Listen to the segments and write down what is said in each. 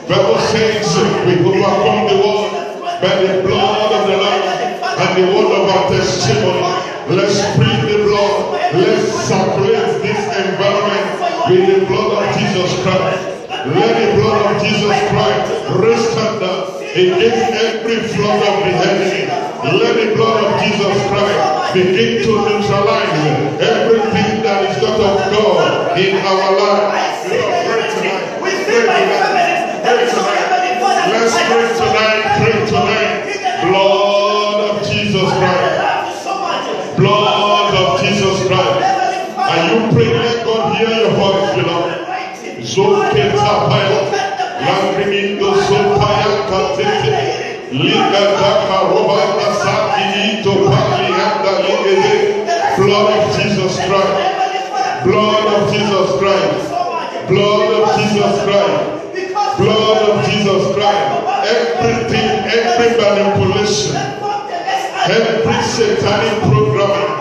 Bible says we overcome the world by the blood of the Lamb and the word of our testimony. Let's spread the blood. Let's circulate this environment with the blood of Jesus Christ. Let the blood of Jesus Christ rest under against every flood of the enemy. Let the blood of Jesus Christ begin to neutralize everything that is not of God in our life. Let's pray tonight. Pray tonight. Blood of Jesus Christ. Blood of Jesus Christ. Are you praying? Let God hear your voice, beloved. Zoketapaya, Langrimindo Sopaya Katete, Ligataka Robata Saki Ito Palianda Ligede. Blood of Jesus Christ. Blood of Jesus Christ. Blood of Jesus Christ. Blood of Jesus Christ. Everything, every manipulation, every satanic programming,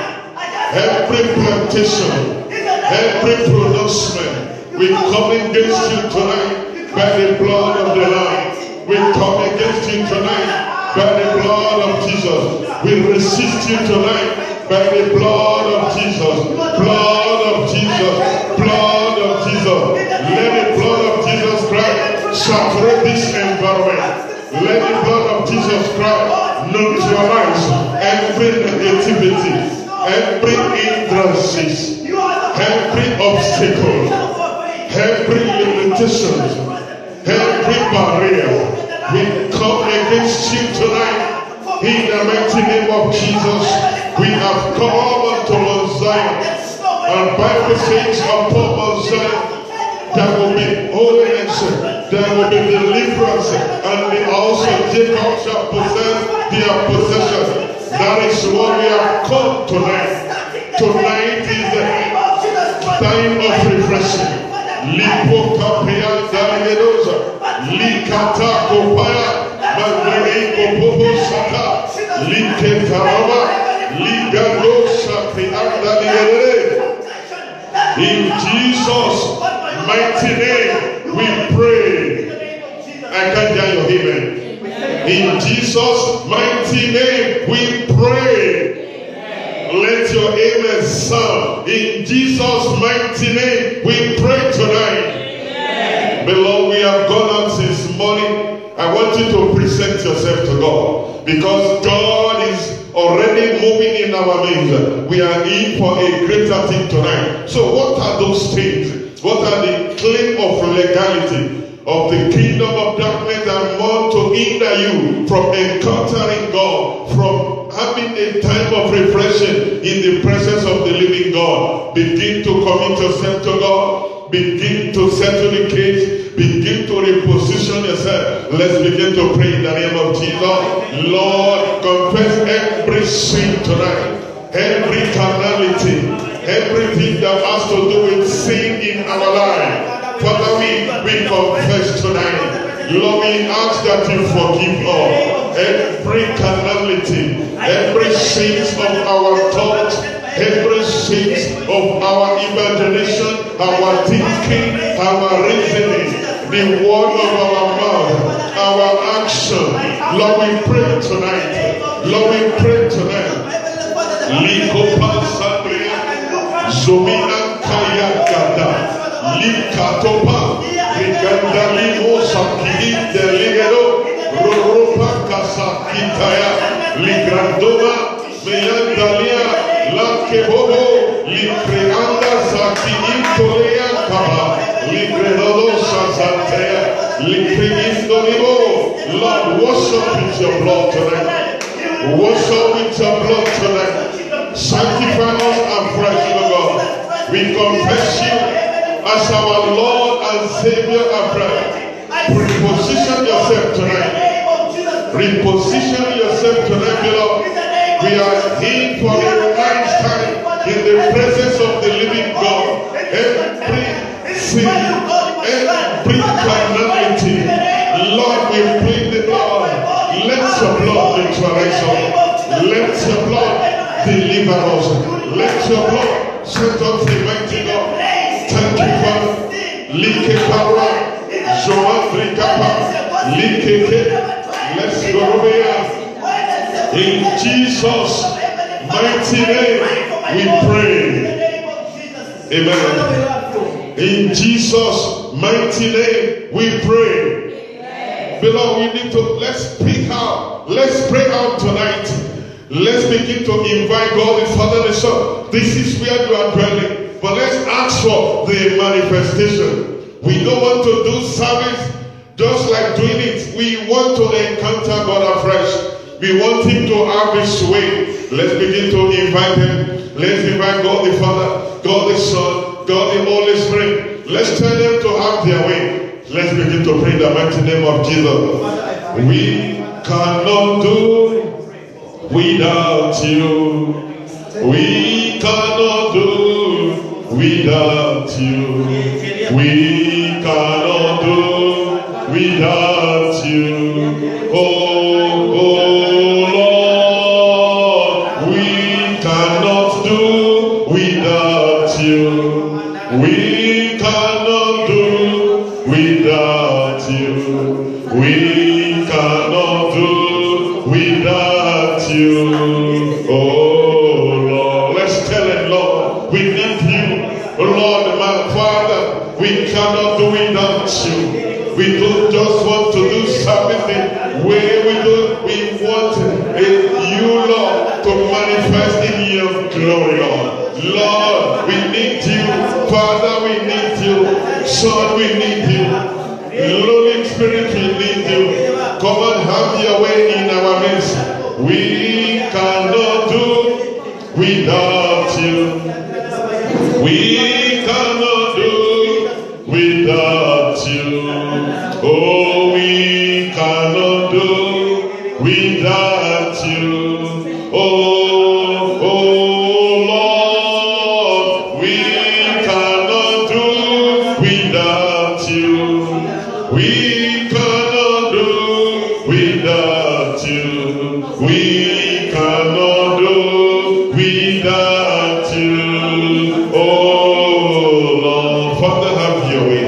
every plantation, every pronouncement, we come against you tonight by the blood of the Lamb. We come against you tonight by the blood of Jesus. We resist you tonight by the blood of Jesus. Blood of Jesus. Blood of Jesus. Let the blood of Jesus Christ saturate this environment. Let the blood of Jesus Christ neutralize every negativity, every hindrances, every obstacle, every limitation, every barrier. We come against you tonight in the mighty name of Jesus. We have come unto Mount Zion, and Bible says upon Mount Zion there will be holiness, there will be deliverance, and the house of Jacob shall possess their possession. That is what we have come tonight. Tonight is the time of refreshing. Lipo kapia daligedosa, likata kopaya, magreiko popo sata, liketaraba, ligadosa piandaligede. In Jesus' mighty name we pray. I can't hear your amen. In Jesus' mighty name we pray. Let your amen sound. In Jesus' mighty name we pray tonight. Beloved, we have gone out since morning. I want you to present yourself to God, because God is already moving in our midst. We are in for a greater thing tonight. So what are those things? What are the claim of legality of the kingdom of darkness that want to hinder you from encountering God, from having a time of refreshing in the presence of the living God? Begin to commit yourself to God. Begin to settle the case. Begin to reposition yourself. Let's begin to pray in the name of Jesus. Lord, confess every sin tonight, every carnality, everything that has to do with sin in our life. Father, we confess tonight. Lord, we ask that you forgive us every carnality, every sins of our thoughts, every sins of our imagination, our thinking, our reasoning, the word of our mouth, our action. Lord, we pray tonight. Lord, we pray tonight. Likopasabria, Zomiankayakada, Likatopa, Rigandalimo Sakidi Deligero, Roropa Kasakitaya, Ligrandoma, Meyandalia, Lakebobo, Likreanda Sakintolea Kaba, Ligredodo Sazatea, Likrindolibo. Lord, wash up with your blood tonight. Wash up with your blood tonight. Sanctify us afresh, O God. We confess you as our Lord and Savior afresh. Reposition yourself tonight. Reposition yourself tonight, beloved. We are in for a nice time in the presence of the living God. Every sin, every carnality, Lord, we plead the blood. Let your blood neutralize us. Let your blood deliver us. Let your blood set us free, mighty God. Thank you, Father. Like power, Let's go here. In Jesus' mighty name we pray. Amen. In Jesus' mighty name we pray. Beloved, we need to, let's speak out. Let's pray out tonight. Let's begin to invite God the Father and the Son. This is where you are dwelling. But let's ask for the manifestation. We don't want to do service just like doing it. We want to encounter God afresh. We want Him to have His way. Let's begin to invite Him. Let's invite God the Father, God the Son, God the Holy Spirit. Let's tell them to have their way. Let's begin to pray in the mighty name of Jesus. We cannot do without you. We cannot do without you. We cannot do without you. Oh Lord, we cannot do without you. We cannot do without you. We cannot do without you. Oh Lord, let's tell it, Lord, we need you. Lord, my Father, we cannot do without you. We don't just want to do something where we do. We want you, Lord, to manifest in your glory, Lord. Lord, we need you. Father, we need you. Son, we need you. Holy Spirit, we need you. Come and have your way in our midst. We cannot do without you. We cannot do without you. Oh, we cannot do without you. Oh, Lord, we cannot do without you. We cannot do without you. We cannot do without you. Oh Lord, Father, have your way.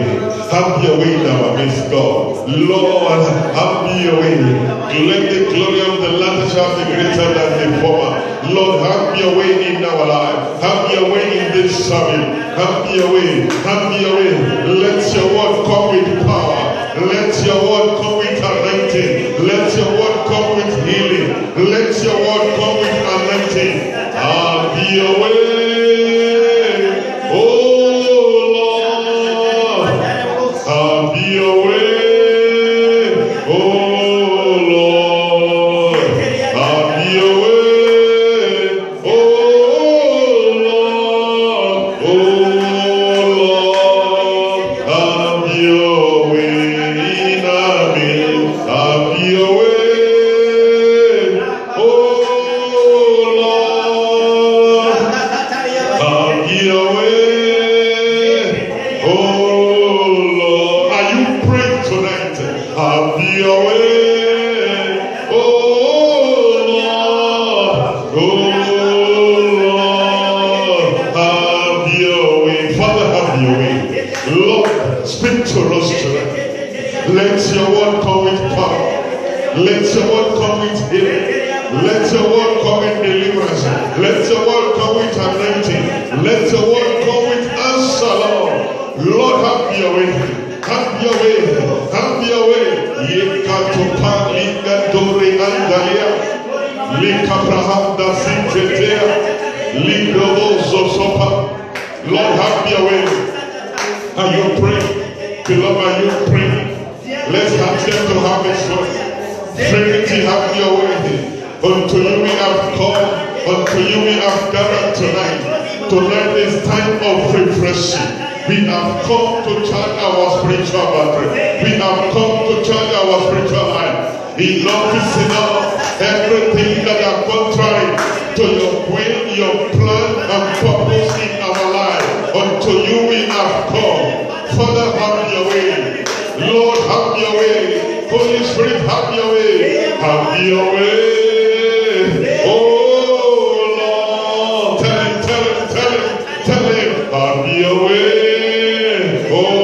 Have your way in our midst, God. Lord, have your way. Let the glory of the latter shall be greater than the former. Lord, have your way in our life. Have your way in this service. Have your way. Have your way. Let your word come with power. Let your word come with anointing. Let your word come with healing. Let your word come with anointing. Have your way. Oh Lord. Have your way. Oh Lord. Have your way. Oh Lord. Oh Lord. Have your way in our midst. Have your way. Oh Lord. Have your way. Oh Lord. Are you praying tonight? Have your way. Oh Lord. Oh Lord. Have your way. Father, have your way. Lord, speak to us tonight. Let your word come with power. Let your word come with healing. Let your word come with deliverance. Let your word come with anointing. Let your word come with answer, Lord. Lord, have your way. Have your way. Have your way. Yekatopa linga dore andalia. Likaprahanda sintetea. Ligrobozo sopa. Lord, have your way. Are you praying? Beloved, are you praying? Let's ask them to have His way. Trinity, have your way. Unto you we have called. Unto you we have gathered tonight. Tonight is time of refreshing. We have come to charge our spiritual battery. We have come to charge our spiritual life. Enough is enough. Everything that are contrary to your will, your plan, and purpose in our life. Unto you we have come. Father, have your way. Lord, have your way. Holy Spirit, have your way. Have your way. Oh Lord, tell him, have your way. Oh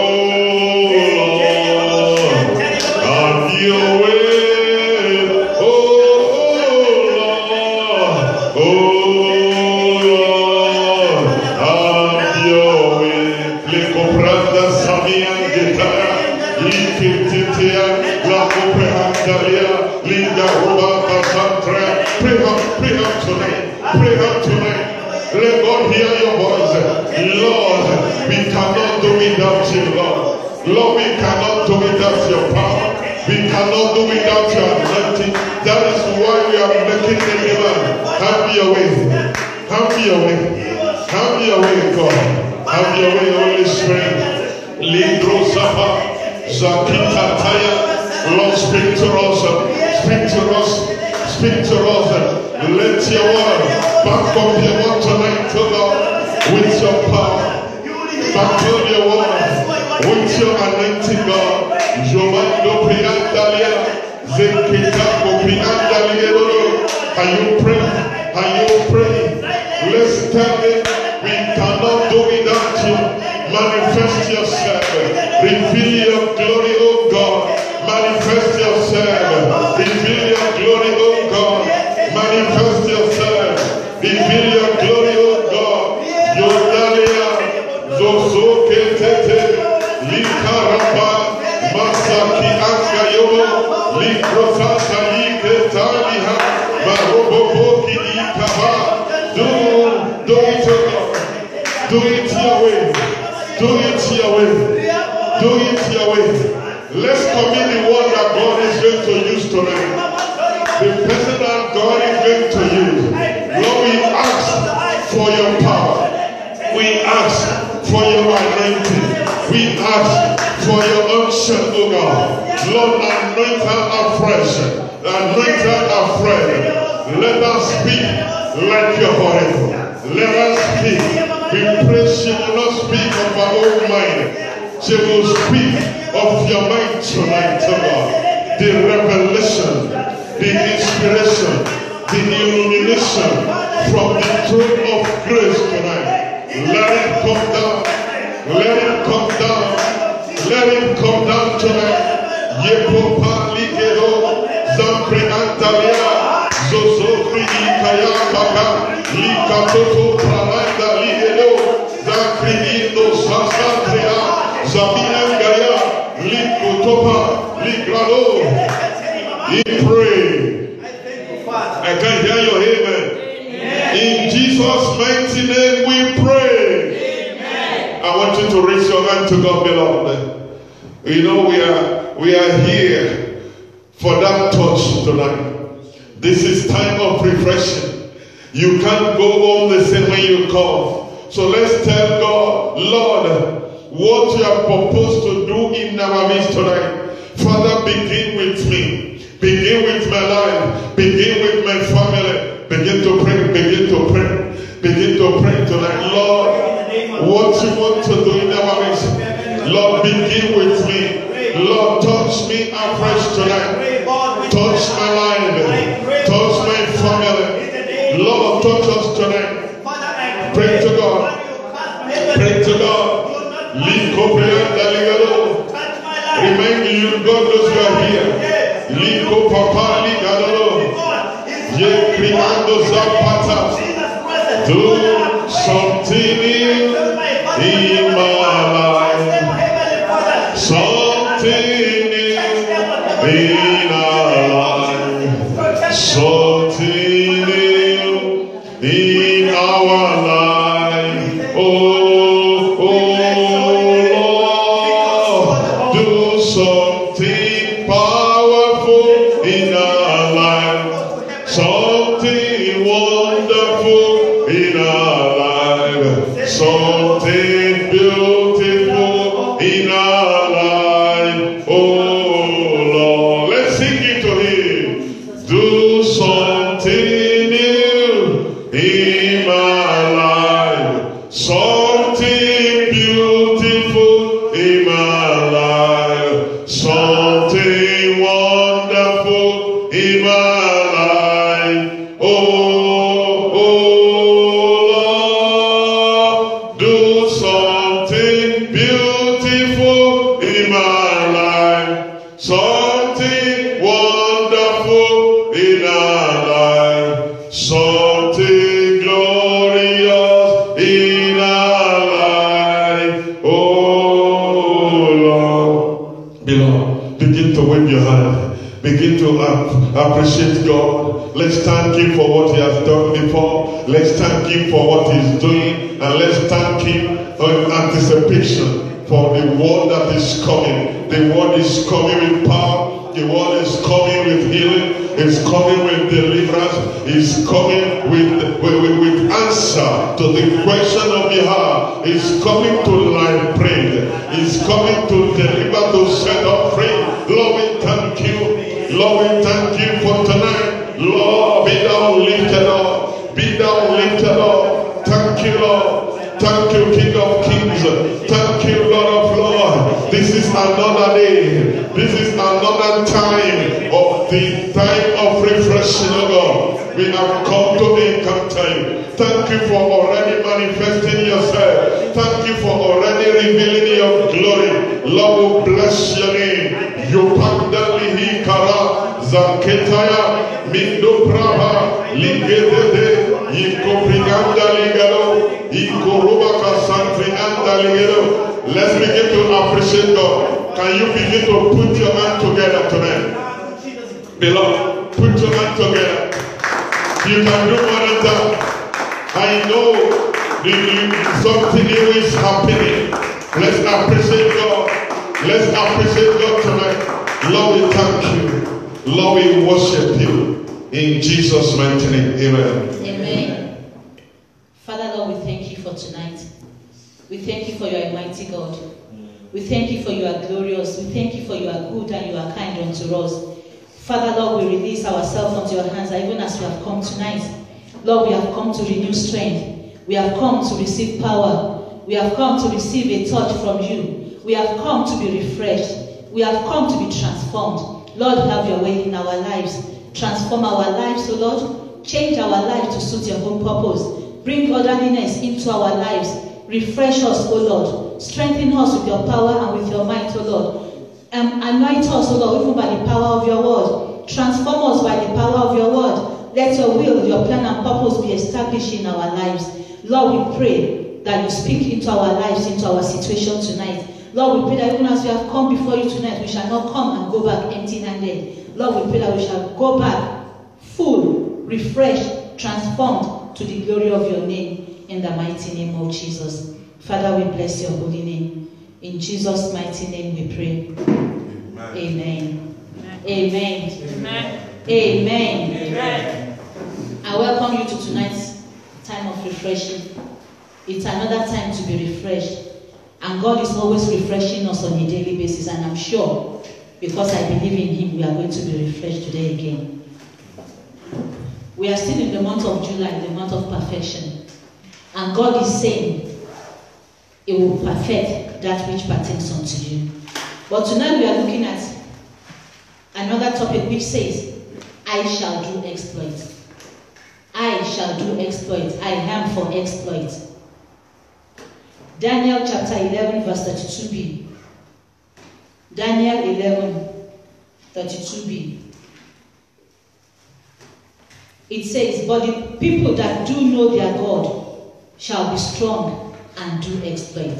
Pray out tonight. Pray out tonight. Let God hear your voice. Lord, we cannot do without you, Lord. Lord, we cannot do without your power. We cannot do without your anointing. That is why we are making the river. Have your way. Have your way. Have your way, God. Have your way, Holy Spirit. Lindro Sapa, Zakita Taya. Lord, speak to us. Speak to us. Speak to us. Let your word back up your word tonight, oh God, with your power. Back up your word with your anointing, God. Jomando Priyandalia, Zekita Priyandalia. Are you praying? Are you praying? Let's tell it. We cannot do without you. Manifest yourself. Reveal your glory, oh God. Manifest yourself. Reveal your glory, oh God. Manifest yourself. Reveal your glory, oh God. Yodalia, Zoso Ketete, Likarapa, Masaki Angayo, Likrosata Liketaliha, Marobobo Kidikaba. Do it, oh God. Do it your way. Do it your way. Do it your way. Let's commit the word that God is going to use tonight. The person that God is going to use. Lord, we ask for your power. We ask for your anointing. We ask for your unction, oh God. Lord, anoint her afresh. Anoint her afresh. Let us speak like your oracle. Let us speak. We pray she will not speak of our own mind. She will speak of your mind tonight, oh God. The revelation, the inspiration, the illumination from the throne of grace tonight. Let it come down. Let it come down. Let it come down tonight. Yepopa Ligero, Zampre Antalia, Zozofri Ikaya Kaka, Likatoto Pramanda Ligero, Zakri Indo Sasatria, Zamina Gaya, Likotopa, Ligrado. We pray. I can hear your amen. In Jesus' mighty name we pray. Amen. I want you to raise your hand to God, beloved. You know we are here for that touch tonight. This is time of refreshing. You can't go home the same way you come. So let's tell God, Lord, what you have proposed to do in our midst tonight. Father, begin with me. Begin with my life. Begin with my family. Begin to pray. Begin to pray. Begin to pray tonight. Lord, what you want to do in our midst. Lord, begin with me. Lord, touch me afresh tonight. Touch my life. Touch my family. Lord, touch us tonight. Pray to God. Pray to God. Remind you, God knows you are here. Liko Papa Ligado. Ye Primando Zapata. Do something in my life. Something in our life. Something in our life. Oh, Lord, do something powerful in our life. Something wonderful in our life. Something beautiful in our life. Oh Lord, let's sing it to him. Do something new in my life. Something beautiful in my life. Something wonderful in my life. Oh Lord, do something beautiful in my life. Something wonderful in our life. Something glorious in our life. Oh Lord. Beloved, begin to wave your hand. Begin to appreciate God. Let's thank Him for what He has done before. Let's thank Him for what He's doing. And let's thank Him in anticipation for the word that is coming. The word is coming with power. The word is coming with healing. It's coming with deliverance. It's coming with answer to the question of the heart. It's coming to liberate. It's coming to deliver, to set up free. Lord, we thank you. Lord, we thank you for tonight. Lord, be thou lifted up. Be thou lifted up. Thank you, Lord. Thank you, King of Kings. Thank you, Lord of Lords. This is another day. This is another time of the time of refreshing, oh God. We have come to encounter you. Thank you for already manifesting yourself. Thank you for already revealing your glory. Lord, we bless your name. Yupandalihi kara zaketaya mindo brava ligedede yikobriganda ligado ikorubaka santrianda ligado. Let's begin to appreciate God. Can you begin to put your hand together tonight? Beloved, put your hand together. You can do more than that. I know something new is happening. Let's appreciate God. Let's appreciate God tonight. Lord, we thank you. Lord, we worship you. In Jesus' mighty name. Amen. Amen. Father, Lord, we thank you for tonight. We thank you for your mighty God. We thank you for you are glorious. We thank you for you are good and you are kind unto us. Father, Lord, we release ourselves unto your hands, even as we have come tonight. Lord, we have come to renew strength. We have come to receive power. We have come to receive a touch from you. We have come to be refreshed. We have come to be transformed. Lord, have your way in our lives. Transform our lives, O Lord. Change our lives to suit your own purpose. Bring orderliness into our lives. Refresh us, O Lord. Strengthen us with your power and with your might, O Lord. Anoint us, O Lord, even by the power of your word. Transform us by the power of your word. Let your will, your plan and purpose be established in our lives. Lord, we pray that you speak into our lives, into our situation tonight. Lord, we pray that even as we have come before you tonight, we shall not come and go back empty-handed. Lord, we pray that we shall go back full, refreshed, transformed to the glory of your name, in the mighty name of Jesus. Father, we bless your holy name. In Jesus' mighty name we pray. Amen. Amen. Amen. Amen. Amen. Amen. I welcome you to tonight's time of refreshing. It's another time to be refreshed. And God is always refreshing us on a daily basis. And I'm sure, because I believe in Him, we are going to be refreshed today again. We are still in the month of July, the month of perfection. And God is saying, He will perfect that which pertains unto you. But tonight we are looking at another topic which says, I shall do exploit. I shall do exploit. I am for exploit. Daniel chapter 11 verse 32b. Daniel 11 32b. It says, but the people that do know their God shall be strong and do exploit.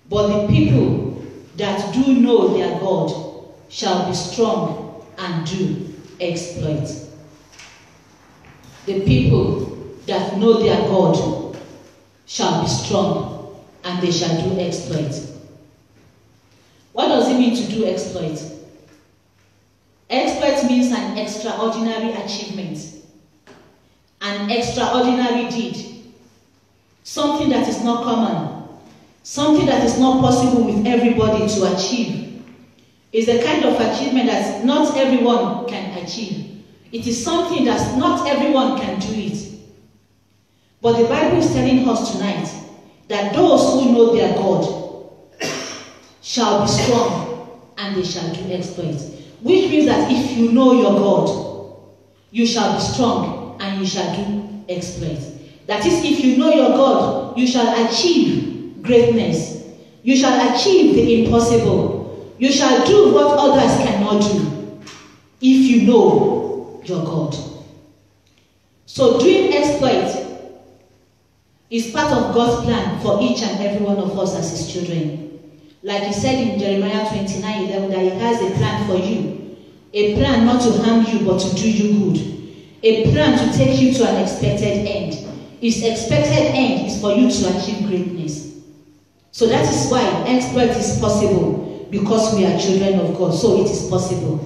But the people that do know their God shall be strong and do exploit. The people that know their God shall be strong and they shall do exploit. What does it mean to do exploit? Exploit means an extraordinary achievement, an extraordinary deed, something that is not common, something that is not possible with everybody to achieve. It's a kind of achievement that not everyone can achieve. It is something that not everyone can do it. But the Bible is telling us tonight that those who know their God shall be strong and they shall do exploits. Which means that if you know your God, you shall be strong and you shall do exploits. That is, if you know your God, you shall achieve greatness. You shall achieve the impossible. You shall do what others cannot do if you know your God. So doing exploits is part of God's plan for each and every one of us as His children. Like He said in Jeremiah 29:11, that He has a plan for you. A plan not to harm you but to do you good. A plan to take you to an expected end. His expected end is for you to achieve greatness. So that is why exploit is possible, because we are children of God. So it is possible.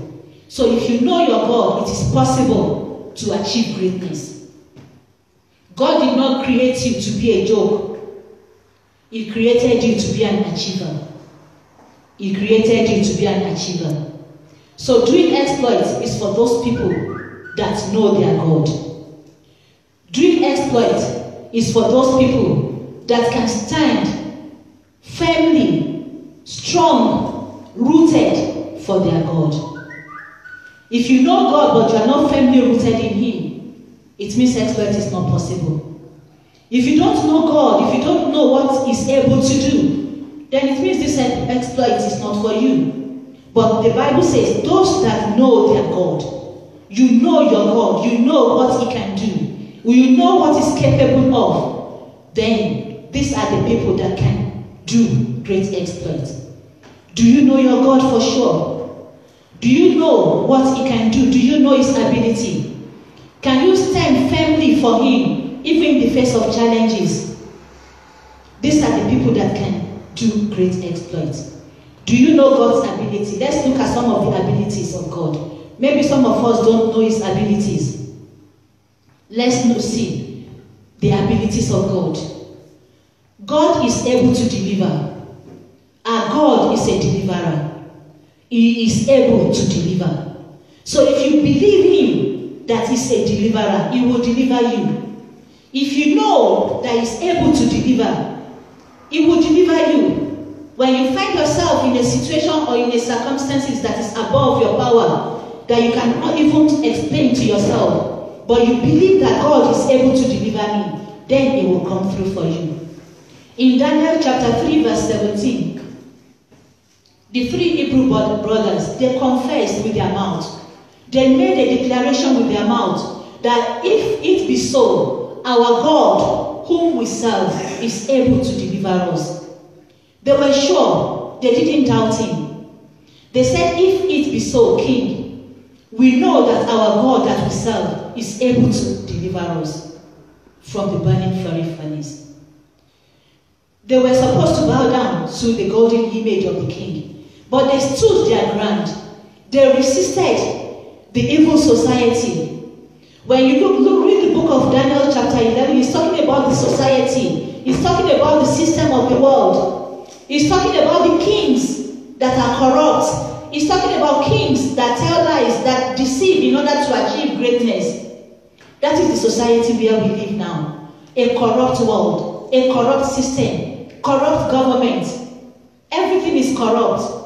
So if you know your God, it is possible to achieve greatness. God did not create you to be a joke. He created you to be an achiever. He created you to be an achiever. So doing exploits is for those people that know their God. Doing exploit is for those people that can stand firmly, strong, rooted for their God. If you know God but you are not firmly rooted in Him, it means exploit is not possible. If you don't know God, if you don't know what He's able to do, then it means this exploit is not for you. But the Bible says, those that know their God, you know your God, you know what He can do, you know what He's capable of, then these are the people that can do great exploits. Do you know your God for sure? Do you know what He can do? Do you know His ability? Can you stand firmly for Him, even in the face of challenges? These are the people that can do great exploits. Do you know God's ability? Let's look at some of the abilities of God. Maybe some of us don't know His abilities. Let's see the abilities of God. God is able to deliver. Our God is a deliverer. He is able to deliver. So if you believe Him that He's a deliverer, He will deliver you. If you know that He's able to deliver, He will deliver you. When you find yourself in a situation or in a circumstances that is above your power, that you cannot even explain to yourself, but you believe that God is able to deliver me, then He will come through for you. In Daniel chapter 3 verse 17, the three Hebrew brothers, they confessed with their mouth. They made a declaration with their mouth that if it be so, our God, whom we serve, is able to deliver us. They were sure. They didn't doubt Him. They said, if it be so, King, we know that our God that we serve is able to deliver us from the burning fiery furnace. They were supposed to bow down to the golden image of the king. But they stood their ground. They resisted the evil society. When you read the book of Daniel chapter 11, he's talking about the society. He's talking about the system of the world. He's talking about the kings that are corrupt. He's talking about kings that tell lies, that deceive in order to achieve greatness. That is the society where we live now. A corrupt world, a corrupt system, corrupt government. Everything is corrupt.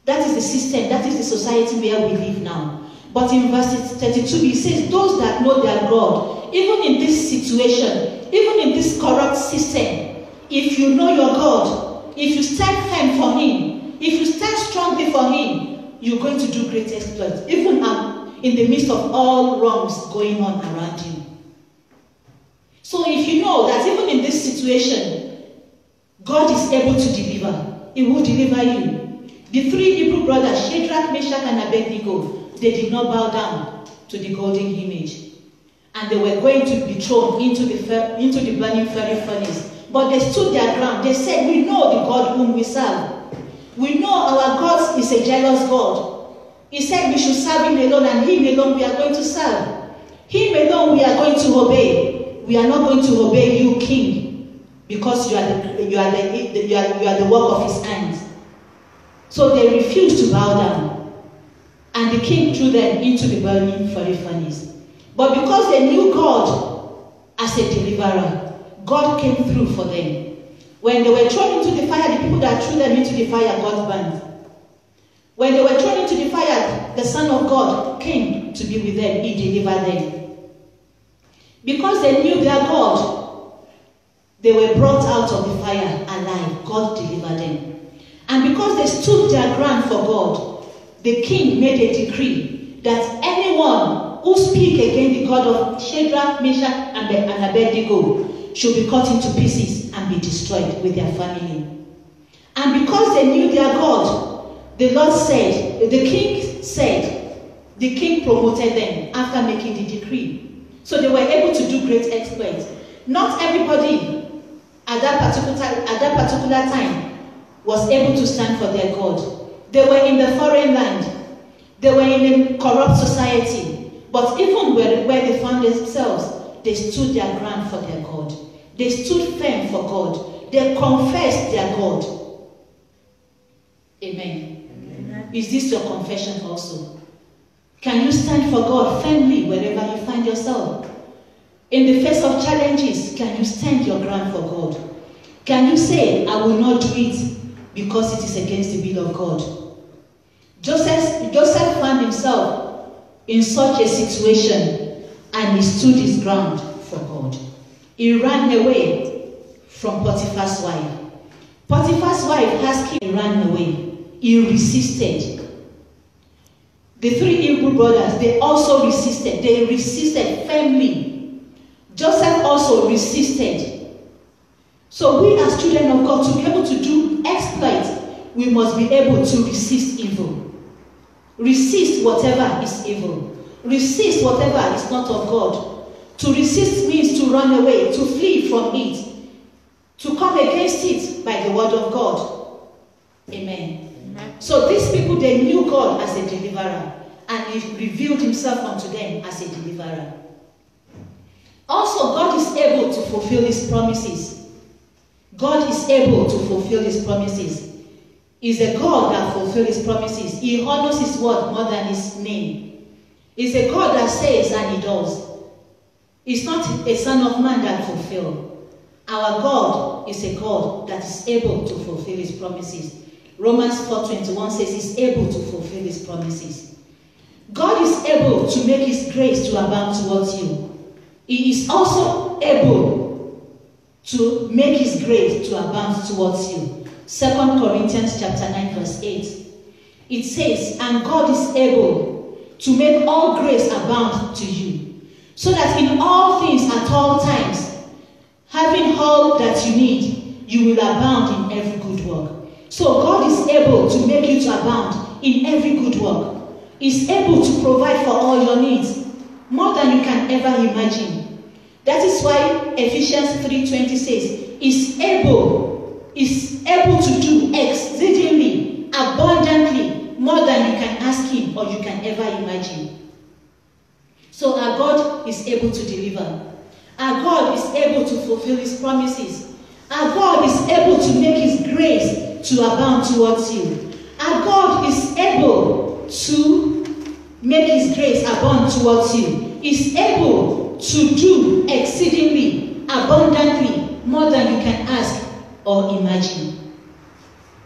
That is the system, that is the society where we live now. But in verse 32, he says, those that know their God, even in this situation, even in this corrupt system, if you know your God, if you stand firm for Him, if you stand strongly for Him, you're going to do great exploits, even in the midst of all wrongs going on around you. So if you know that even in this situation, God is able to deliver, He will deliver you. The three Hebrew brothers, Shadrach, Meshach, and Abednego, they did not bow down to the golden image. And they were going to be thrown into the burning fiery furnace. But they stood their ground. They said, we know the God whom we serve. We know our God is a jealous God. He said we should serve Him alone, and Him alone we are going to serve. Him alone we are going to obey. We are not going to obey you, King, because you are the work of His hands. So they refused to bow down. And the king threw them into the burning fiery furnace. But because they knew God as a deliverer, God came through for them. When they were thrown into the fire, the people that threw them into the fire got burned. When they were thrown into the fire, the Son of God came to be with them. He delivered them. Because they knew their God, they were brought out of the fire alive. God delivered them. And because they stood their ground for God, the king made a decree that anyone who speak against the God of Shadrach, Meshach, and Abednego should be cut into pieces and be destroyed with their family. And because they knew their God, the Lord said, the king promoted them after making the decree. So they were able to do great exploits. Not everybody at that particular time was able to stand for their God. They were in the foreign land. They were in a corrupt society. But even where they found themselves, they stood their ground for their God. They stood firm for God. They confessed their God. Amen. Amen. Is this your confession also? Can you stand for God firmly wherever you find yourself? In the face of challenges, can you stand your ground for God? Can you say, I will not do it because it is against the will of God? Joseph found himself in such a situation and he stood his ground for God. He ran away from Potiphar's wife. Potiphar's wife asked him, he ran away. He resisted. The three Hebrew brothers, they also resisted. They resisted firmly. Joseph also resisted. So we as children of God, to be able to do exploits, we must be able to resist evil. Resist whatever is evil. Resist whatever is not of God. To resist means to run away, to flee from it, to come against it by the word of God. Amen. Amen. So these people, they knew God as a deliverer, and he revealed himself unto them as a deliverer. Also, God is able to fulfill his promises. God is able to fulfill his promises. He's a God that fulfills his promises. He honors his word more than his name. He's a God that says and he does. He's not a son of man that fulfills. Our God is a God that is able to fulfill his promises. Romans 4:21 says he's able to fulfill his promises. God is able to make his grace to abound towards you. He is also able to make his grace to abound towards you. 2 Corinthians chapter 9 verse 8. It says, and God is able to make all grace abound to you, so that in all things at all times, having all that you need, you will abound in every good work. So God is able to make you to abound in every good work. He's able to provide for all your needs, more than you can ever imagine. That is why Ephesians 3:20 says, is able to do exceedingly, abundantly, more than you can ask him or you can ever imagine. So our God is able to deliver. Our God is able to fulfill his promises. Our God is able to make his grace to abound towards you. Our God is able to make his grace abound towards you. He's able to do exceedingly, abundantly, more than you can ask or imagine.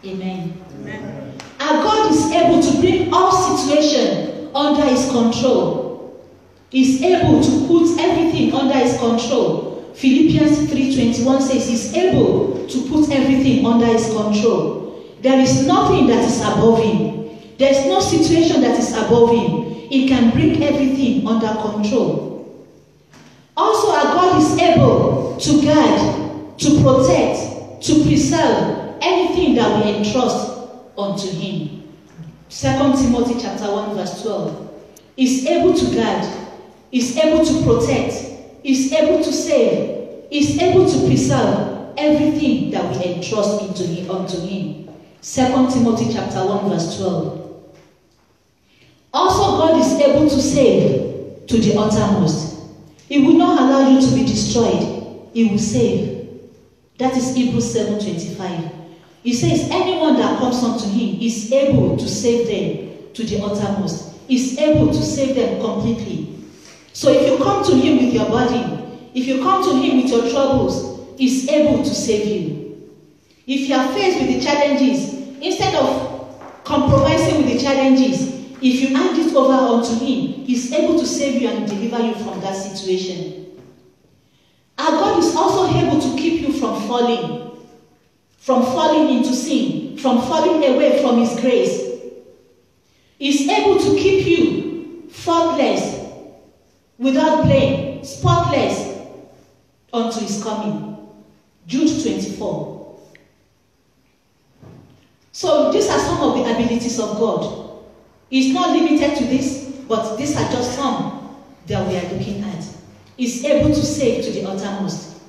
Amen. Amen. Our God is able to bring all situations under his control. He's able to put everything under his control. Philippians 3:21 says he's able to put everything under his control. There is nothing that is above him. There is no situation that is above him. He can bring everything under control. Also, our God is able to guard, to protect, to preserve anything that we entrust unto him. 2 Timothy chapter 1 verse 12. Is able to guard, is able to protect, is able to save, is able to preserve everything that we entrust unto him. 2 Timothy chapter 1 verse 12. Also, God is able to save to the uttermost. He will not allow you to be destroyed. He will save. That is Hebrews 7:25. He says, anyone that comes unto him is able to save them to the uttermost. Is able to save them completely. So if you come to him with your burden, if you come to him with your troubles, he's able to save you. If you are faced with the challenges, instead of compromising with the challenges, if you hand it over unto him, he's able to save you and deliver you from that situation. Our God is also able to keep you from falling into sin, from falling away from his grace. He's able to keep you faultless, without blame, spotless, unto his coming. Jude 24. So these are some of the abilities of God. It's not limited to this, but these are just some that we are looking at. He's able to save to the uttermost.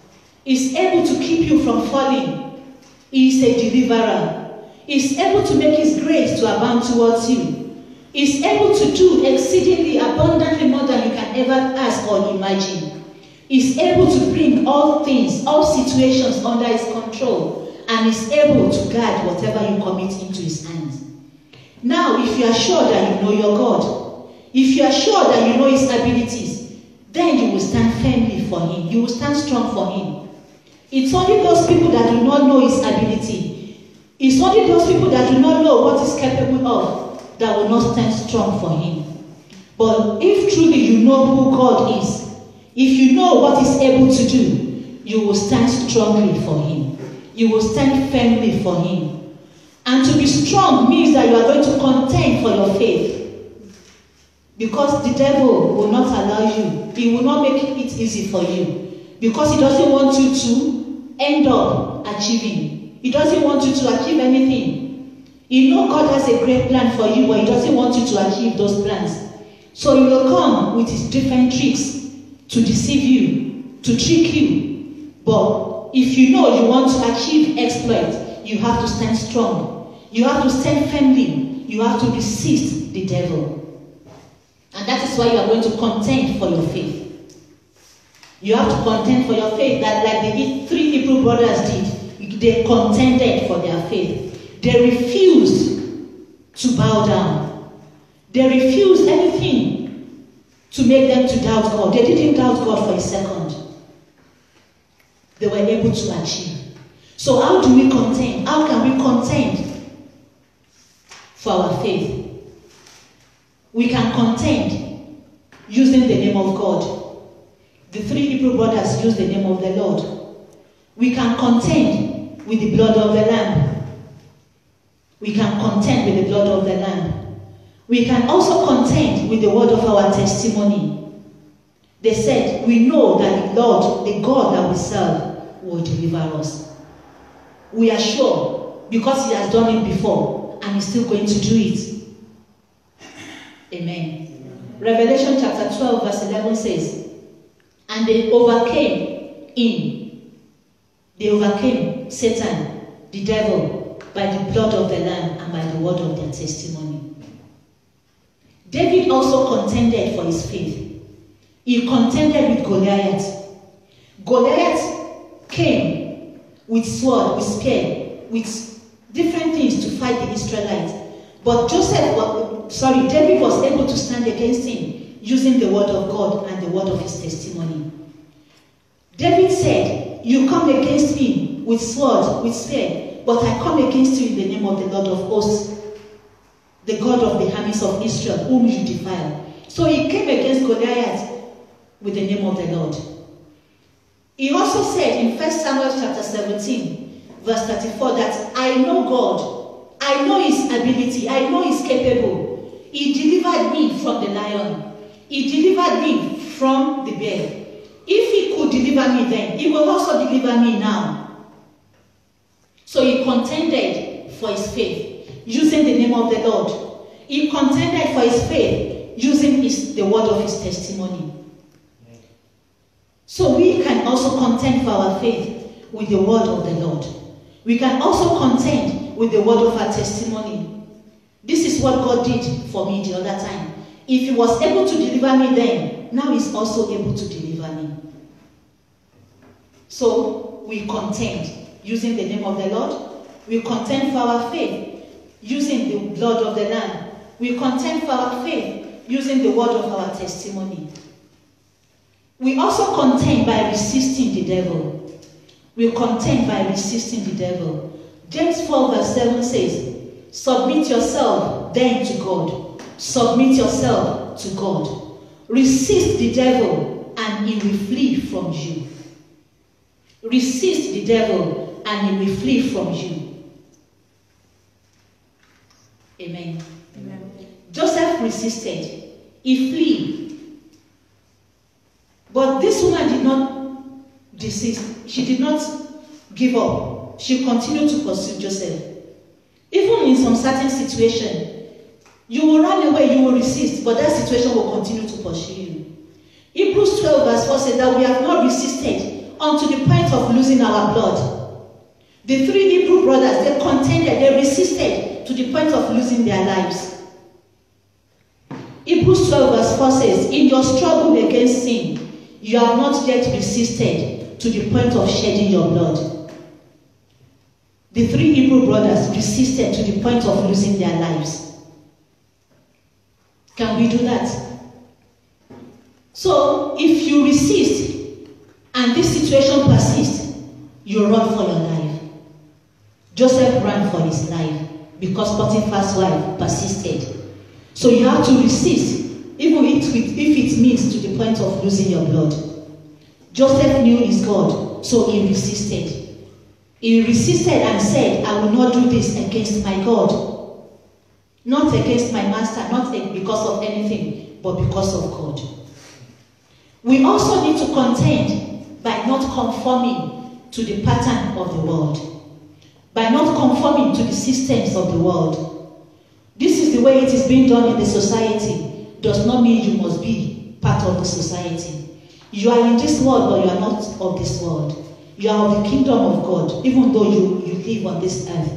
He's able to keep you from falling. He is a deliverer. He's able to make his grace to abound towards you. He's able to do exceedingly abundantly more than you can ever ask or imagine. He's able to bring all things, all situations under his control, and is able to guard whatever you commit into his hands. Now, if you are sure that you know your God, if you are sure that you know his abilities, then you will stand firmly for him. You will stand strong for him. It's only those people that do not know his ability. It's only those people that do not know what he's capable of that will not stand strong for him. But if truly you know who God is, if you know what he's able to do, you will stand strongly for him. You will stand firmly for him. And to be strong means that you are going to contend for your faith. Because the devil will not allow you. He will not make it easy for you. Because he doesn't want you to end up achieving. He doesn't want you to achieve anything. You know God has a great plan for you, but he doesn't want you to achieve those plans. So he will come with his different tricks to deceive you, to trick you. But if you know you want to achieve exploit, you have to stand strong. You have to stand firmly. You have to resist the devil. And that is why you are going to contend for your faith. You have to contend for your faith, that like the 3 Hebrew brothers did. They contended for their faith. They refused to bow down. They refused anything to make them to doubt God. They didn't doubt God for a second. They were able to achieve. So how do we contend? How can we contend for our faith? We can contend using the name of God. The 3 Hebrew brothers used the name of the Lord. We can contend with the blood of the Lamb. We can contend with the blood of the Lamb. We can also contend with the word of our testimony. They said, we know that the Lord, the God that we serve, will deliver us. We are sure because he has done it before and he's still going to do it. Amen. Revelation chapter 12 verse 11 says, and they overcame him. They overcame Satan, the devil, by the blood of the Lamb and by the word of their testimony. David also contended for his faith. He contended with Goliath. Goliath came with sword, with spear, with different things to fight the Israelites. But David was able to stand against him using the word of God and the word of his testimony. David said, you come against me with sword, with spear, but I come against you in the name of the Lord of hosts, the God of the armies of Israel, whom you defile. So he came against Goliath with the name of the Lord. He also said in 1 Samuel chapter 17, verse 34, that I know God, I know his ability, I know he's capable. He delivered me from the lion. He delivered me from the bear. If he could deliver me then, he will also deliver me now. So he contended for his faith, using the name of the Lord. He contended for his faith, using the word of his testimony. So we can also contend for our faith with the word of the Lord. We can also contend with the word of our testimony. This is what God did for me the other time. If he was able to deliver me then, now he's also able to deliver me. So we contend using the name of the Lord. We contend for our faith using the blood of the Lamb. We contend for our faith using the word of our testimony. We also contend by resisting the devil. We contend by resisting the devil. James 4 verse 7 says, submit yourself then to God. Submit yourself to God. Resist the devil and he will flee from you. Resist the devil and he will flee from you. Amen. Amen. Joseph resisted. He fled. But this woman did not desist. She did not give up. She continued to pursue Joseph. Even in some certain situation, you will run away, you will resist, but that situation will continue to pursue you. Hebrews 12 verse 4 says that we have not resisted unto the point of losing our blood. The three Hebrew brothers, they contended, they resisted to the point of losing their lives. Hebrews 12 verse 4 says, in your struggle against sin, you have not yet resisted to the point of shedding your blood. The three Hebrew brothers resisted to the point of losing their lives. Can we do that? So, if you resist and this situation persists, you run for your life. Joseph ran for his life because Potiphar's wife persisted. So you have to resist, even if it means to the point of losing your blood. Joseph knew his God, so he resisted. He resisted and said, I will not do this against my God. Not against my master, not because of anything, but because of God. We also need to contend by not conforming to the pattern of the world. By not conforming to the systems of the world. This is the way it is being done in the society. Does not mean you must be part of the society. You are in this world, but you are not of this world. You are of the kingdom of God, even though you live on this earth.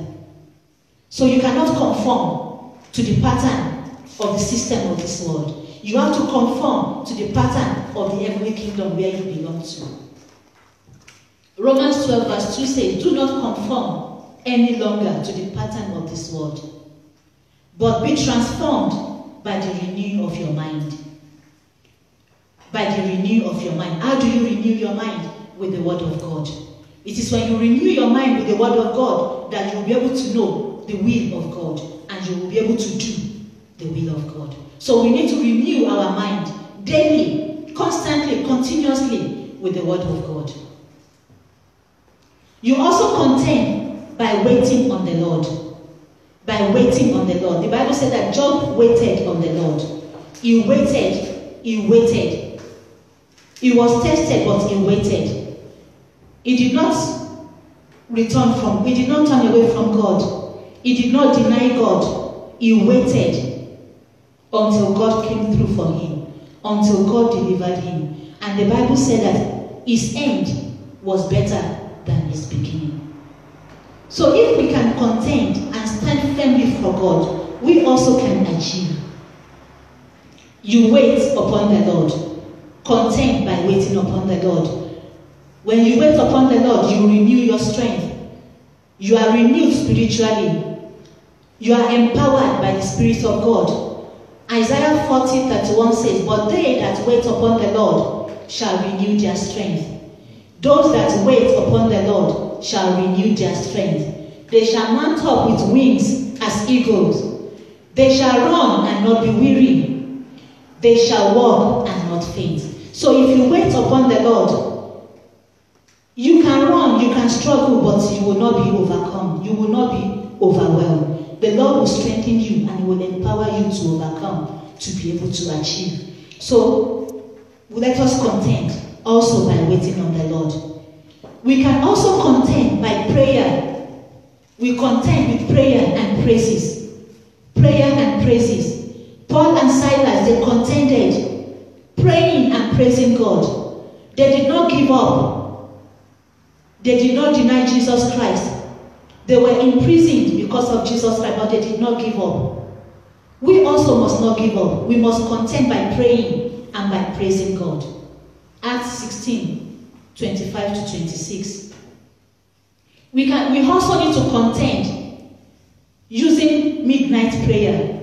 So you cannot conform to the pattern of the system of this world. You have to conform to the pattern of the heavenly kingdom where you belong to. Romans 12 verse 2 says, do not conform any longer to the pattern of this world, but be transformed by the renewing of your mind. By the renewing of your mind. How do you renew your mind? With the word of God. It is when you renew your mind with the word of God that you will be able to know the will of God and you will be able to do the will of God. So we need to renew our mind daily, constantly, continuously with the word of God. You also contend by waiting on the Lord. By waiting on the Lord. The Bible said that Job waited on the Lord. He waited. He waited. He was tested, but he waited. He did not he did not turn away from God. He did not deny God. He waited until God came through for him, until God delivered him. And the Bible said that his end was better than his beginning. So if we can contend and stand firmly for God, we also can achieve. You wait upon the Lord. Contend by waiting upon the Lord. When you wait upon the Lord, you renew your strength. You are renewed spiritually. You are empowered by the Spirit of God. Isaiah 40:31 says, but they that wait upon the Lord shall renew their strength. Those that wait upon the Lord shall renew their strength. They shall mount up with wings as eagles. They shall run and not be weary. They shall walk and not faint. So if you wait upon the Lord, you can run, you can struggle, but you will not be overcome. You will not be overwhelmed. The Lord will strengthen you and He will empower you to overcome, to be able to achieve. So let us contend also by waiting on the Lord. We can also contend by prayer. We contend with prayer and praises. Prayer and praises. Paul and Silas, they contended, praying and praising God. They did not give up. They did not deny Jesus Christ. They were imprisoned because of Jesus Christ, but they did not give up. We also must not give up. We must contend by praying and by praising God. Acts 16:25-26. We also need to contend using midnight prayer.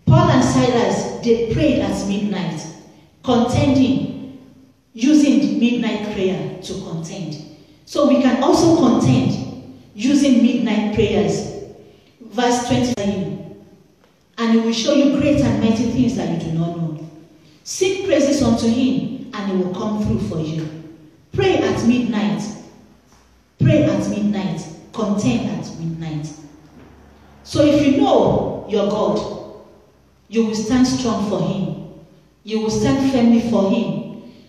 Paul and Silas, they prayed at midnight, contending, using midnight prayer to contend. So we can also contend using midnight prayers. Verse 29. And He will show you great and mighty things that you do not know. Sing praises unto Him, and He will come through for you. Pray at midnight. Pray at midnight. Contend at midnight. So if you know your God, you will stand strong for Him. You will stand firmly for Him.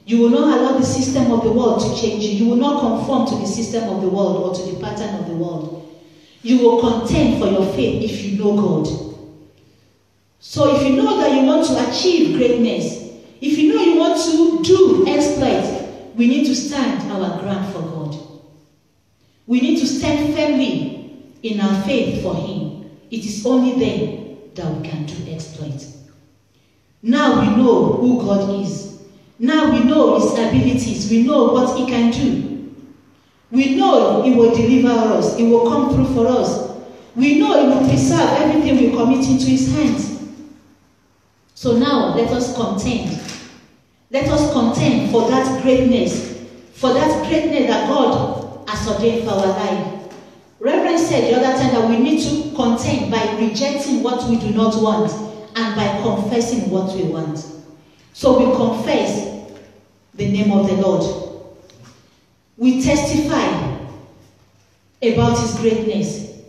You will not allow the system of the world to change you. You will not conform to the system of the world or to the pattern of the world. You will contend for your faith if you know God. So if you know that you want to achieve greatness, if you know you want to do exploits, we need to stand our ground for God. We need to stand firmly in our faith for Him. It is only then that we can do exploits. Now we know who God is. Now we know His abilities. We know what He can do. We know He will deliver us. He will come through for us. We know He will preserve everything we commit into His hands. So now let us contend. Let us contend for that greatness that God has ordained for our life. Reverend said the other time that we need to contend by rejecting what we do not want and by confessing what we want. So we confess the name of the Lord. We testify about His greatness.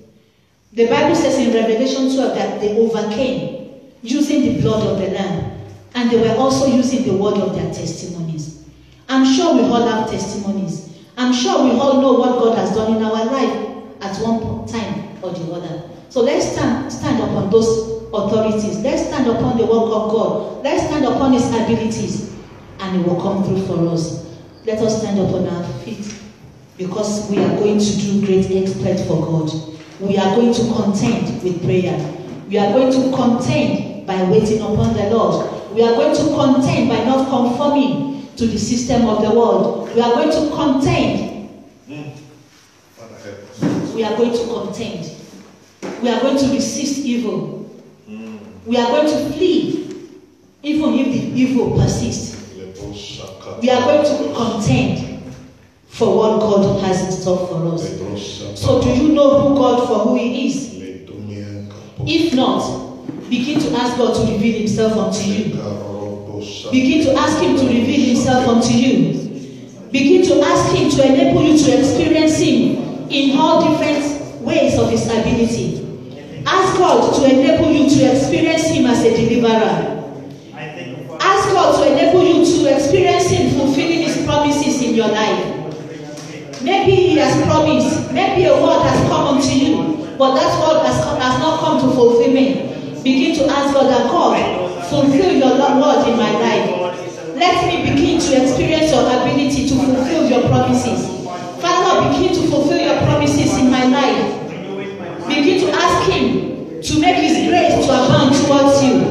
The Bible says in Revelation 12 that they overcame using the blood of the Lamb. And they were also using the word of their testimonies. I'm sure we all have testimonies. I'm sure we all know what God has done in our life at one time or the other. So let's stand upon those authorities. Let's stand upon the work of God. Let's stand upon His abilities, and He will come through for us. Let us stand upon our feet, because we are going to do great exploit for God. We are going to contend with prayer. We are going to contend by waiting upon the Lord. We are going to contend by not conforming to the system of the world. We are going to contend. We are going to contend. We are going to resist evil. We are going to flee, even if the evil persists. We are going to contend for what God has in store for us. So do you know who God for who He is? If not, begin to ask God to reveal Himself unto you. Begin to ask Him to reveal Himself unto you. Begin to ask Him to enable you to experience Him in all different ways of His ability. Ask God to enable you to experience Him as a deliverer. Ask God to enable you to experience Him fulfilling His promises in your life. Maybe He has promised, maybe a word has come unto you, but that word has not come to fulfillment. Begin to ask God that God, fulfill your word in my life. Let me begin to experience your ability to fulfill your promises. Father, begin to fulfill your promises in my life. Begin to ask Him to make His grace to abound towards you.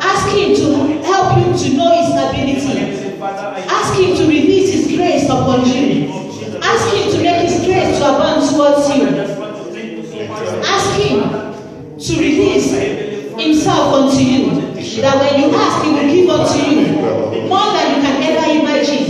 Ask Him to help you to know His ability. Ask Him to release His grace upon you. Ask Him to make His grace to abound towards you. Ask Him to release Himself unto you, that when you ask, He will give unto you more than you can ever imagine.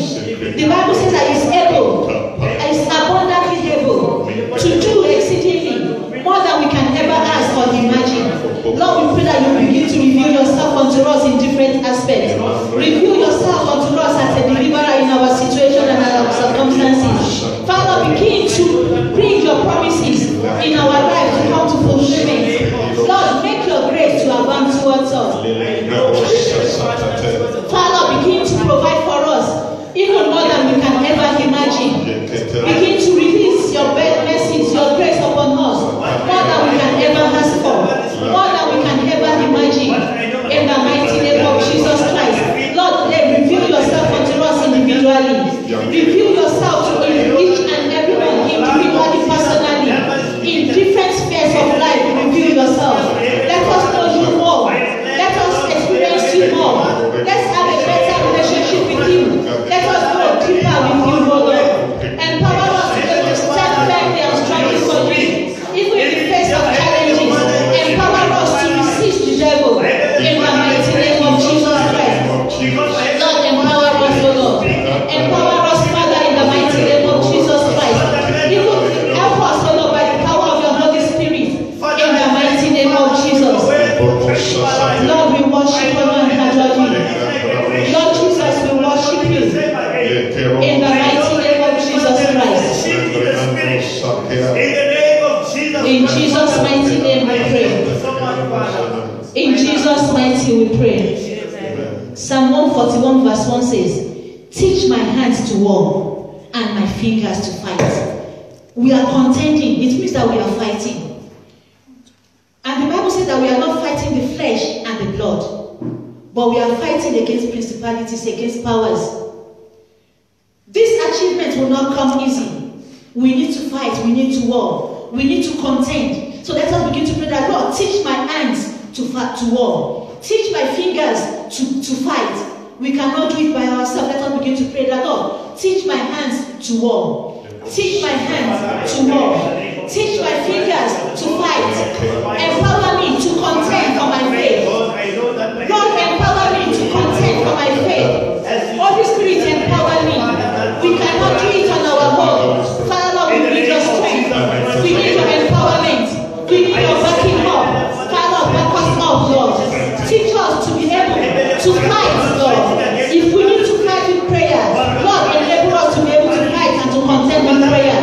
The Bible says that He's able, He's abundantly able to do exceedingly more than we can ever ask or imagine. Lord, we pray that you begin to reveal yourself unto us in different aspects. Reveal yourself unto us as a deliverer in our situation and our circumstances. Father, begin to bring your promises in our life to come to fulfillment. Lord, make your grace to abound towards us. Father, begin to provide for us, even more than we can ever imagine. Begin to release your mercies, your grace upon us, more than we can ever ask for, more than we can ever imagine. In the mighty name of Jesus Christ, Lord, reveal yourself unto us individually. Reveal yourself to each and everyone individually, personally, in different spheres of life. Reveal yourself. Let us know you more. Let us experience you more. Let's have a better relationship with you. Let us go deeper with you, O Lord. Empower us to stand firmly and strongly for you, even in the face of challenges. Empower us to resist the devil in the mighty name of Jesus Christ. Lord, empower us, O Lord. Empower us, Father, in the mighty name of Jesus Christ. Even help us, O Lord, by the power of your Holy Spirit, in the mighty name of Jesus. Lord, we worship you and adore you. Lord Jesus, we worship you in the mighty name of Jesus Christ. In Jesus' mighty name we pray. In Jesus' mighty we pray. Psalm 141 verse 1 says, teach my hands to war and my fingers to fight. we are contending. It means that we are fighting. And the Bible says that we are not fighting the flesh and the blood, but we are fighting against principalities, against powers. This achievement will not come easy. We need to fight, we need to war, we need to contend. So let us begin to pray that, Lord, teach my hands to fight, to war. Teach my fingers to fight. We cannot do it by ourselves. Let us begin to pray that, Lord, teach my hands to war. Teach my hands to war. Teach my fingers to fight. Empower me to contend for my faith. Lord, empower me to contend for my faith. Holy Spirit, empower me. We cannot do it on our own. Father, Lord, we need your strength. We need your empowerment. We need your backing up. Father, back us up, Lord. Teach us to be able to fight, Lord. If we need to fight with prayer, Lord, enable us to be able to fight and to contend with prayer.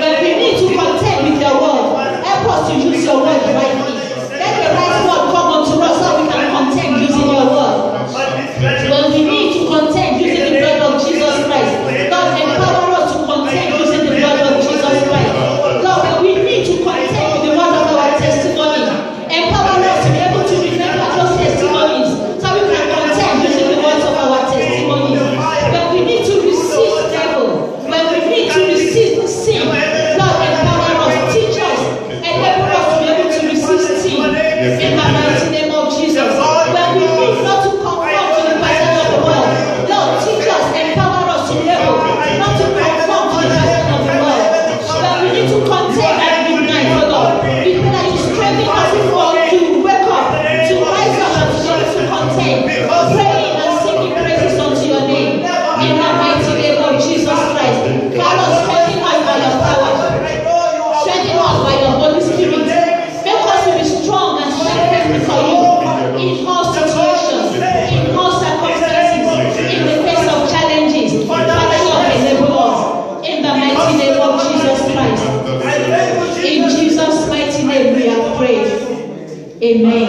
When we need to contend with your word, help us to use your word rightly. Let the right word come unto us so we can contend using your word. When we need to contend using the blood of Jesus Christ, Lord, empower us to contend using the blood of Jesus Christ. Lord, when we need to contend with the word of our testimony, empower us to be able to remember those testimonies so we can contend using the words of our testimony. When we need to resist the devil, when we need to resist sin, Lord, empower us, teach us, enable us to be able to resist sin in the mighty name of Jesus. When we need not to conform to the pattern of the world, Lord, teach us, empower us to be able not to conform to the pattern of the world. When we need to contend at midnight, oh Lord, we pray that you strengthen us to wake up, to rise up and to be able to contend, praying and singing praises unto your name. In the mighty name of Jesus Christ. Father, strengthen us by your power. Strengthen us by your Holy Spirit. Make us to be strong and strengthened for you in all situations, in all circumstances, in the face of challenges. Father, Lord, enable us. In the mighty name of Jesus Christ. In Jesus' mighty name we have prayed. Amen.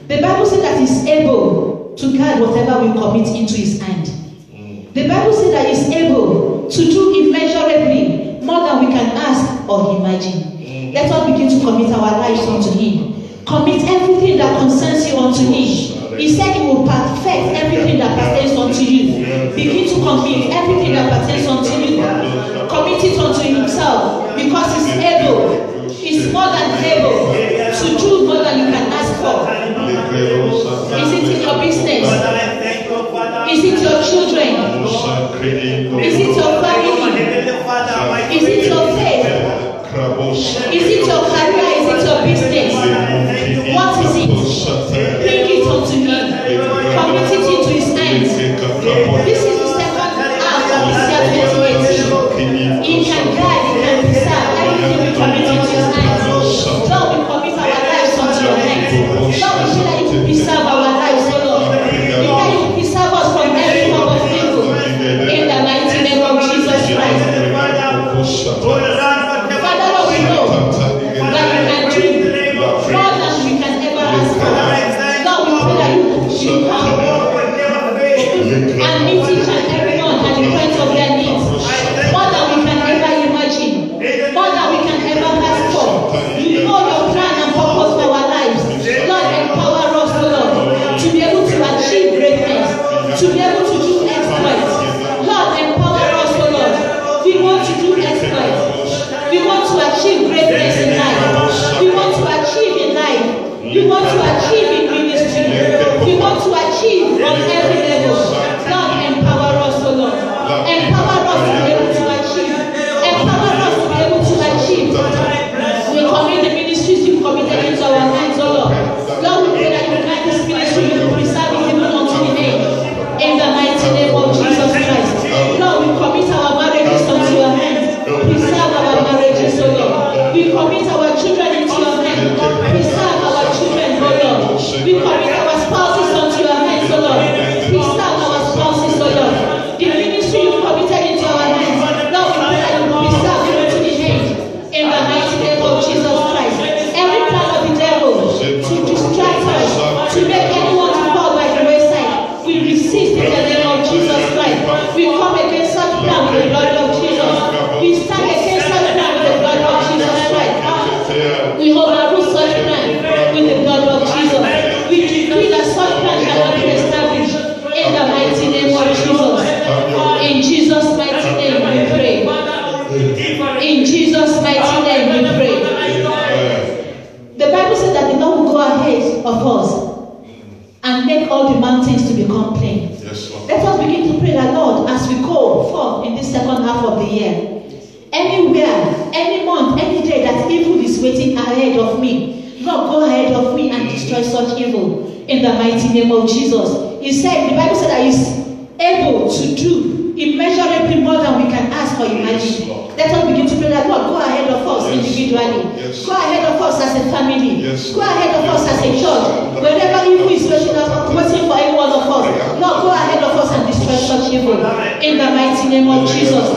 The Bible says that he's able to guard whatever we commit into his hand. The Bible says that he's able to do immeasurably more than we can ask or imagine. Let us begin to commit our lives unto him. Commit everything that concerns you unto him. He said he will perfect everything that pertains unto you. Begin to commit everything that pertains unto you. Commit it unto himself because he's able. He's more than able to do more than you can ask for. Is it in your business? Is it your children? Is it your family? Is it your faith? Is it your career? Is it your business? What is it? Bring it unto him. Commit it into his hands. This is the second half of this year 2018. He can guide, he can preserve everything we commit into his hands. Lord, we commit our lives unto your hands. Lord, we say that you will preserve our lives, O Lord. We pray you will preserve us from every form of evil. In the mighty name of Jesus Christ. Father, Lord, we know that you can do more than we can ever ask for. Lord, we pray that you come and meet each and everyone at the point of their needs. More than we can ever imagine. More than we can ever ask for. You know your plan and purpose for our lives. Lord, empower us, Lord, to be able to achieve greatness, to be able to do exploits. Lord, empower us, Lord. We want to do exploits. We want to achieve greatness in life. We want to achieve in life. We want to achieve in ministry. We want to achieve on every level. Lord, empower us, Lord. Empower us to be able to achieve. Empower us to be able to achieve. We commit the ministries you've committed into our hands, O Lord. Lord, we pray that you guide this ministry, you will preserve it even unto the name. In the mighty name of Jesus Christ. Lord, we commit our marriages unto your hands. Preserve our marriages, O Lord. We commit our children into your hands. Preserve our children, O Lord. We commit our spouses unto your hands, O Lord. of us and make all the mountains to become plain. Yes, Lord. Let us begin to pray that, Lord, as we go forth in this second half of the year, anywhere, any month, any day that evil is waiting ahead of me, Lord, go ahead of me and destroy such evil in the mighty name of Jesus. He said, the Bible said that He's able to do immeasurably more than we can ask or imagine. Let us begin to pray that, Lord, go ahead of us individually. Yes. Go ahead of us as a family. Yes. Go ahead of us as a church. Wherever evil is waiting for any one of us, Lord, go ahead of us and destroy such evil in the mighty name of Jesus.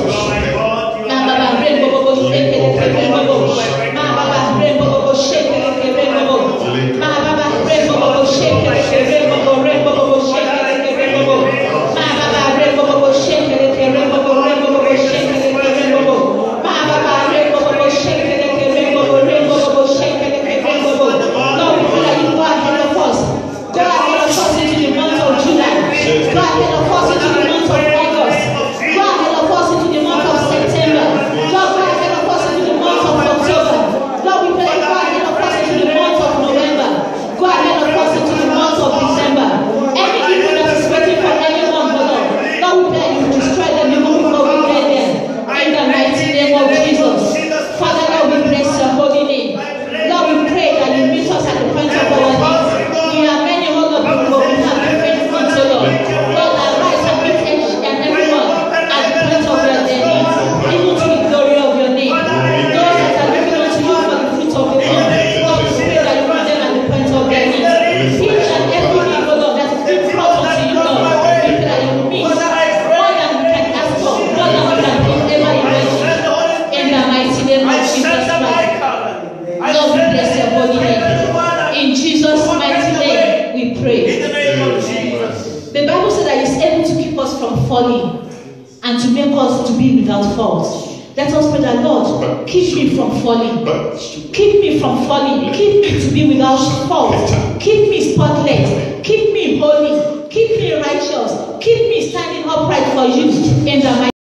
And to make us to be without fault. Let us pray that, Lord, keep me from falling. Keep me from falling. Keep me to be without fault. Keep me spotless. Keep me holy. Keep me righteous. Keep me standing upright for you in the mighty